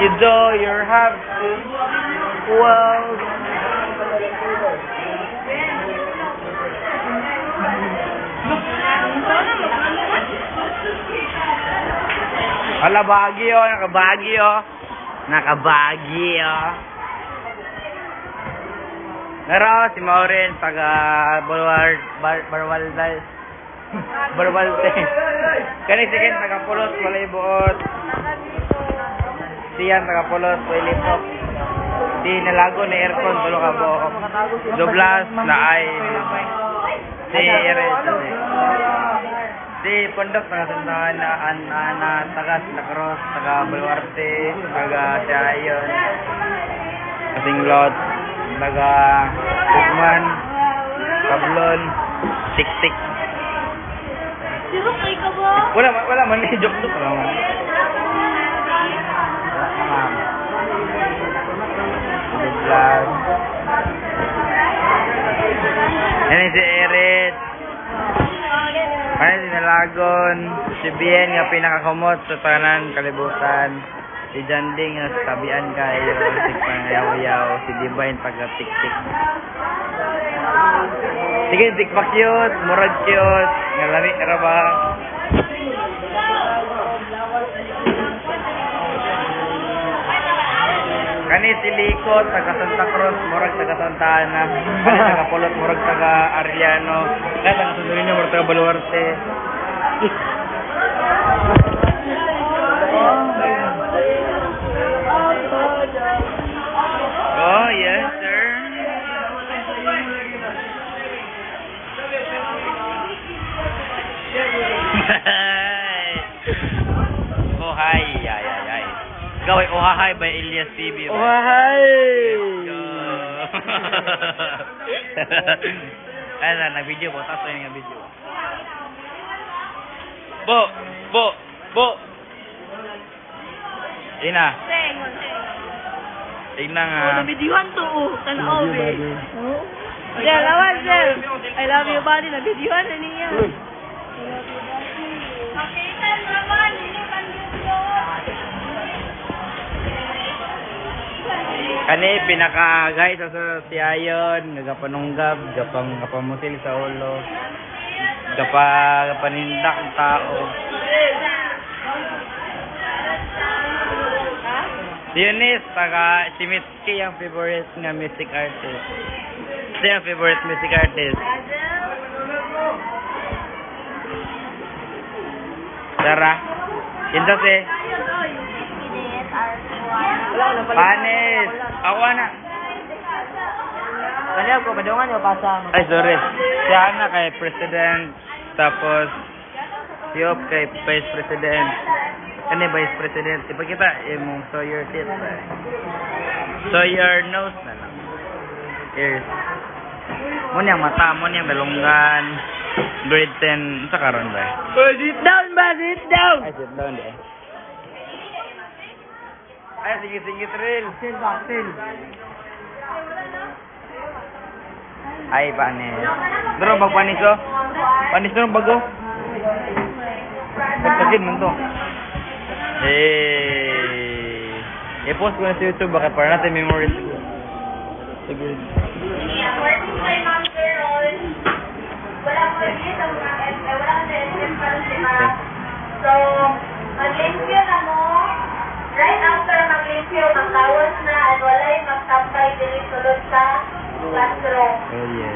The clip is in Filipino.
You do your have to. Well. Hala, Baguio, naka-Baguio. Naka-Baguio. Pero si Maureen, taga Barwaldas. Barwalte. Kani si Ken, taga Pulot, walay buot. Siyan, taga Pulot, walay lipok. Di nalago na aircon, tulo ka buok. Doblas na ay. Si Eres. Si Pondok, taga Sandahan na taga Santa Cruz, taga Baluarte, taga Siayon. Kasinglot, taga Tugman, Kablon, Tik-Tik. Sirok kayo ka ba? Wala man ni joke wala man. Doblas. Yan si Erit. Kaya si Nalagon. Si Bien nga pinakakumot sa tanan kalibutan. Si Janding nga sa tabian kayo. Si Pangayaw-yaw. Si Divine taga Tik-Tik. Sige, tikpak cute. Murag cute. Nga lami ka ba? Kani si Likot, taga Santa Cruz, murag taga Santa Ana. Kani taga Pulot, murag taga Ariano. Kaya taga Sundurino, murag taga Baluarte. Oh, yes, sir. Oh, hi. Ay. Gawin, oh, hi by Elias TV. Oh, hi! Let's go. Kaya na, nag-video po. Tapos na yung video. Bo! Ina. Tingnan nga. Oh, nabidyohan to. Tanaw, be. Sir, lawan, sir. I love you, buddy. Nabidyohan na niya. Makita naman. Kani pinaka-gay sa siayon, nagapanunggab, kapamusil sa ulo. Panindak ang tao. Dionis, taga si Mitski ang favorite nga music artist. Siya ang favorite music artist. Sarah. Kinsa si? Panis. Ako na. Kanya ko, kadungan niyo pasa. Ay, sorry. Si Ana kay President. Tapos, si Op kay Vice President. Kani Vice President. Ipakita yung show your teeth. Show your nose na lang. Ears. Muna yung mata, muna yung dalunggan. Grade 10. Sa karon ba? Sit down ba? Sit down! Ay, sit down eh. Ay, sige, Trill. Vaccine. Ay, panis. Daro bag panis oh. Panis daro bago. Pagkagin man to. I-post ko na sa YouTube baka para natin memories. Sige. So, mag-limpyo na mo. Right after mag-limpyo, magtawas na at walay magsampay dili sulod sa classroom. Oh yeah.